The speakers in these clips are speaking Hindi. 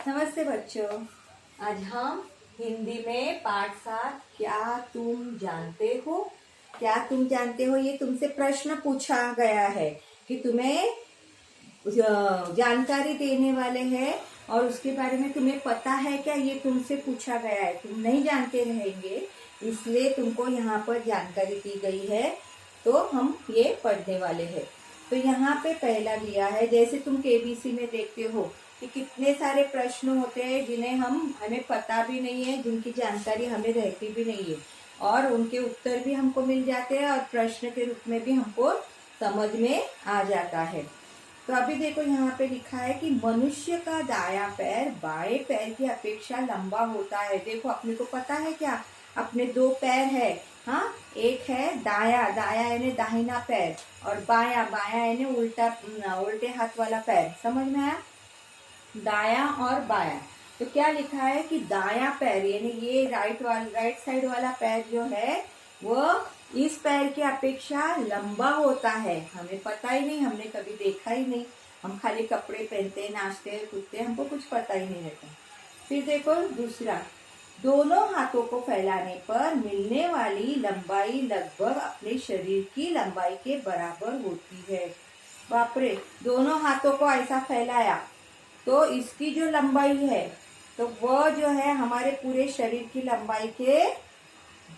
नमस्ते बच्चों। आज हम हिंदी में पाठ 7 क्या तुम जानते हो ये तुमसे प्रश्न पूछा गया है कि तुम्हें जानकारी देने वाले हैं और उसके बारे में तुम्हें पता है क्या, ये तुमसे पूछा गया है। तुम नहीं जानते रहेंगे इसलिए तुमको यहाँ पर जानकारी दी गई है, तो हम ये पढ़ने वाले हैं। तो यहाँ पे पहला दिया है, जैसे तुम केबीसी में देखते हो कि कितने सारे प्रश्न होते हैं जिन्हें हमें पता भी नहीं है, जिनकी जानकारी हमें रहती भी नहीं है और उनके उत्तर भी हमको मिल जाते हैं और प्रश्न के रूप में भी हमको समझ में आ जाता है। तो अभी देखो यहाँ पे लिखा है कि मनुष्य का दायां पैर बाएं पैर की अपेक्षा लंबा होता है। देखो अपने को पता है क्या, अपने दो पैर है। हाँ, एक है दाया यानी दाहिना पैर और बाया यानी उल्टे हाथ वाला पैर। समझ में आया? दाया और बाया। तो क्या लिखा है कि दाया पैर यानी ये राइट साइड वाला पैर जो है वो इस पैर की अपेक्षा लंबा होता है। हमें पता ही नहीं, हमने कभी देखा ही नहीं, हम खाली कपड़े पहनते, नाचते, कूदते, हमको कुछ पता ही नहीं रहता। फिर देखो दूसरा, दोनों हाथों को फैलाने पर मिलने वाली लंबाई लगभग अपने शरीर की लंबाई के बराबर होती है। बाप रे, दोनों हाथों को ऐसा फैलाया तो इसकी जो लंबाई है तो वह जो है हमारे पूरे शरीर की लंबाई के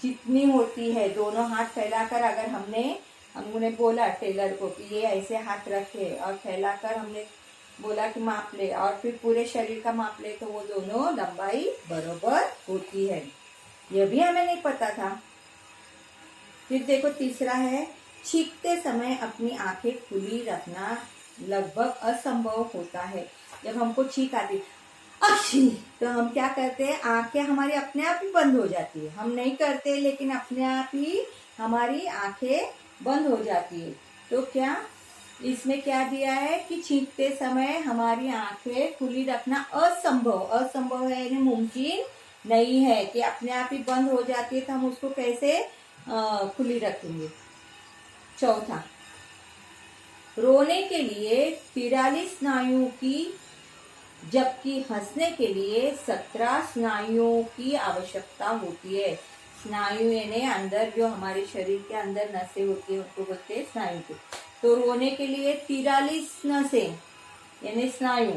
जितनी होती है। दोनों हाथ फैलाकर अगर हमने बोला टेलर को कि ये ऐसे हाथ रखे और फैलाकर हमने बोला कि माप ले और फिर पूरे शरीर का माप ले, तो वो दोनों लंबाई बराबर होती है। यह भी हमें नहीं पता था। फिर देखो तीसरा है, छींकते समय अपनी आंखें खुली रखना लगभग असंभव होता है। जब हमको छींक आती अच्छी तो हम क्या करते हैं, आंखें हमारी अपने आप ही बंद हो जाती है। हम नहीं करते लेकिन अपने आप ही हमारी आंखें बंद हो जाती है। तो क्या इसमें क्या दिया है कि छींकते समय हमारी आंखें खुली रखना असंभव है यानी मुमकिन नहीं है कि अपने आप ही बंद हो जाती है, तो हम उसको कैसे खुली रखेंगे। चौथा, रोने के लिए 43 स्नायुओं की जबकि हंसने के लिए 17 स्नायुओं की आवश्यकता होती है। स्नायु यानी अंदर जो हमारे शरीर के अंदर नसें होती है उनको बोलते हैं स्नायु को। तो रोने के लिए 43 नसें यानी स्नायु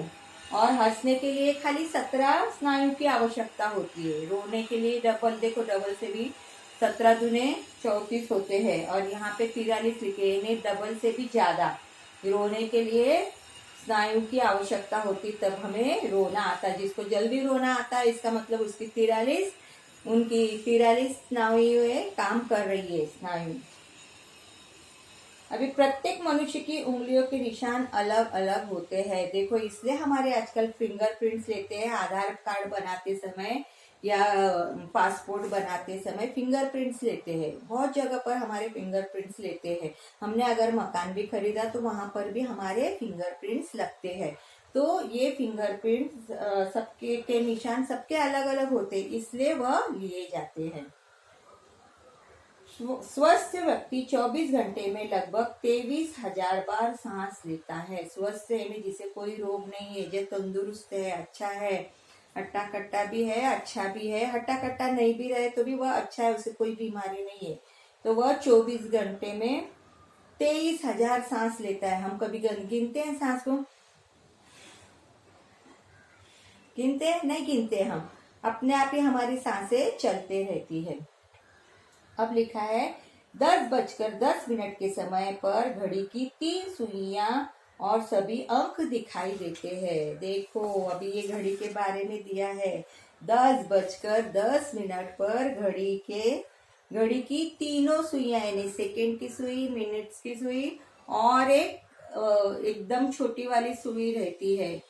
और हंसने के लिए खाली 17 स्नायु की आवश्यकता होती है। रोने के लिए डबल से भी 17 दूने 34 होते हैं और यहाँ पे 43 लिखे यानी डबल से भी ज्यादा रोने के लिए स्नायु की आवश्यकता होती, तब हमें रोना आता। जिसको जल्दी रोना आता है इसका मतलब उसकी 43 स्नायुएं काम कर रही है स्नायु। अभी प्रत्येक मनुष्य की उंगलियों के निशान अलग अलग होते हैं। देखो इसलिए हमारे आजकल फिंगरप्रिंट्स लेते हैं, आधार कार्ड बनाते समय या पासपोर्ट बनाते समय फिंगरप्रिंट्स लेते हैं। बहुत जगह पर हमारे फिंगरप्रिंट्स लेते हैं। हमने अगर मकान भी खरीदा तो वहां पर भी हमारे फिंगरप्रिंट्स लगते हैं। तो ये फिंगरप्रिंट्स सबके के निशान सबके अलग अलग होते हैं, इसलिए वह लिए जाते हैं। स्वस्थ व्यक्ति 24 घंटे में लगभग 23,000 बार सांस लेता है। स्वस्थ यानी जिसे कोई रोग नहीं है, जो तंदुरुस्त है, अच्छा है, हट्टा कट्टा भी है, अच्छा भी है, हट्टा कट्टा नहीं भी रहे तो भी वह अच्छा है, उसे कोई बीमारी नहीं है, तो वह 24 घंटे में 23,000 सांस लेता है। हम कभी गिनते हैं सांस को? गिनते हैं? नहीं गिनते हम, अपने आप ही हमारी सांसें चलते रहती है। अब लिखा है 10:10 के समय पर घड़ी की 3 सुइयां और सभी अंक दिखाई देते हैं। देखो अभी ये घड़ी के बारे में दिया है। 10:10 पर घड़ी की तीनों सुइयां यानी सेकेंड की सुई, मिनट्स की सुई और एक एकदम छोटी वाली सुई रहती है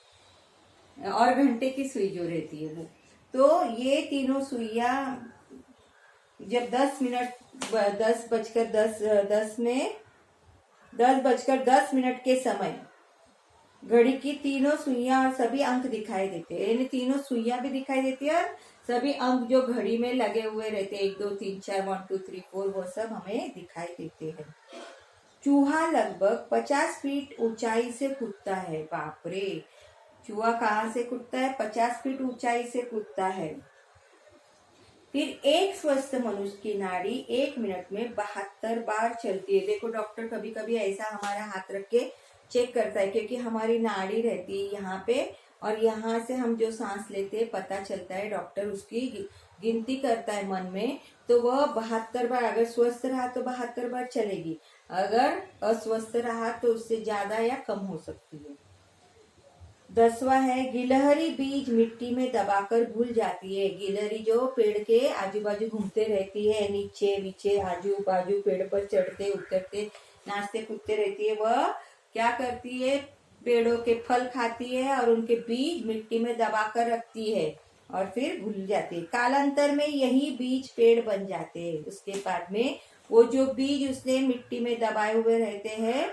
और घंटे की सुई जो रहती है वो। तो ये तीनों सुइयां जब 10:10 के समय घड़ी की तीनों सुइयां और सभी अंक दिखाई देते हैं, यानी तीनों सुइयां भी दिखाई देती है और सभी अंक जो घड़ी में लगे हुए रहते हैं 1 2 3 4 1 2 3 4 वो सब हमें दिखाई देते हैं। चूहा लगभग 50 फीट ऊंचाई से कूदता है। बाप रे, चूहा कहाँ से कूदता है? 50 फीट ऊंचाई से कूदता है। फिर एक स्वस्थ मनुष्य की नाड़ी 1 मिनट में 72 बार चलती है। देखो डॉक्टर कभी कभी ऐसा हमारा हाथ रख के चेक करता है, क्योंकि हमारी नाड़ी रहती है यहाँ पे, और यहाँ से हम जो सांस लेते हैं पता चलता है, डॉक्टर उसकी गिनती करता है मन में। तो वह 72 बार, अगर स्वस्थ रहा तो 72 बार चलेगी, अगर अस्वस्थ रहा तो उससे ज्यादा या कम हो सकती है। 10वां है, गिलहरी बीज मिट्टी में दबाकर भूल जाती है। गिलहरी जो पेड़ के आजू बाजू घूमते रहती है, नीचे नीचे आजू बाजू पेड़ पर चढ़ते उतरते नाचते कूदते रहती है, वह क्या करती है? पेड़ों के फल खाती है और उनके बीज मिट्टी में दबाकर रखती है और फिर भूल जाती है। कालांतर में यही बीज पेड़ बन जाते हैं। उसके बाद में वो जो बीज उसने मिट्टी में दबाए हुए रहते हैं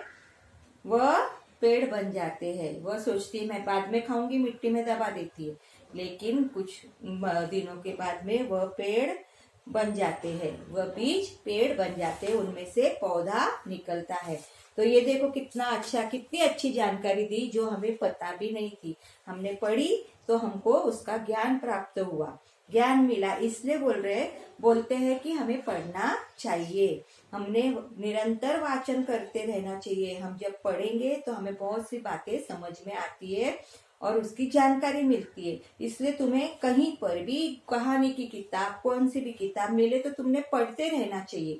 वह पेड़ बन जाते हैं। वह सोचती है मैं बाद में खाऊंगी, मिट्टी में दबा देती है, लेकिन कुछ दिनों के बाद में वह पेड़ बन जाते हैं, वह बीज पेड़ बन जाते हैं, उनमें से पौधा निकलता है। तो ये देखो कितना अच्छा, कितनी अच्छी जानकारी दी जो हमें पता भी नहीं थी। हमने पढ़ी तो हमको उसका ज्ञान प्राप्त हुआ, ज्ञान मिला। इसलिए बोलते हैं कि हमें पढ़ना चाहिए, हमने निरंतर वाचन करते रहना चाहिए। हम जब पढ़ेंगे तो हमें बहुत सी बातें समझ में आती है और उसकी जानकारी मिलती है। इसलिए तुम्हें कहीं पर भी कहानी की किताब, कौन सी भी किताब मिले तो तुमने पढ़ते रहना चाहिए।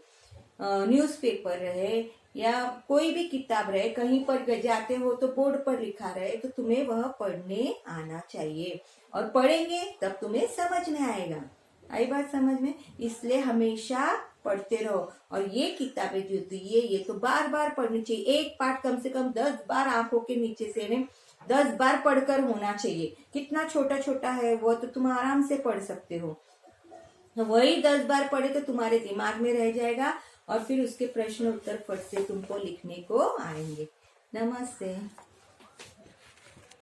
न्यूज़पेपर रहे या कोई भी किताब रहे, कहीं पर जाते हो तो बोर्ड पर लिखा रहे तो तुम्हें वह पढ़ने आना चाहिए, और पढ़ेंगे तब तुम्हें समझ में आएगा। आई बात समझ में? इसलिए हमेशा पढ़ते रहो। और ये किताबें जो दी है ये तो बार बार पढ़नी चाहिए। एक पाठ कम से कम 10 बार आंखों के नीचे से 10 बार पढ़कर होना चाहिए। कितना छोटा छोटा है वो तो तुम आराम से पढ़ सकते हो। तो वही 10 बार पढ़े तो तुम्हारे दिमाग में रह जाएगा और फिर उसके प्रश्न उत्तर फट से तुमको लिखने को आएंगे। नमस्ते।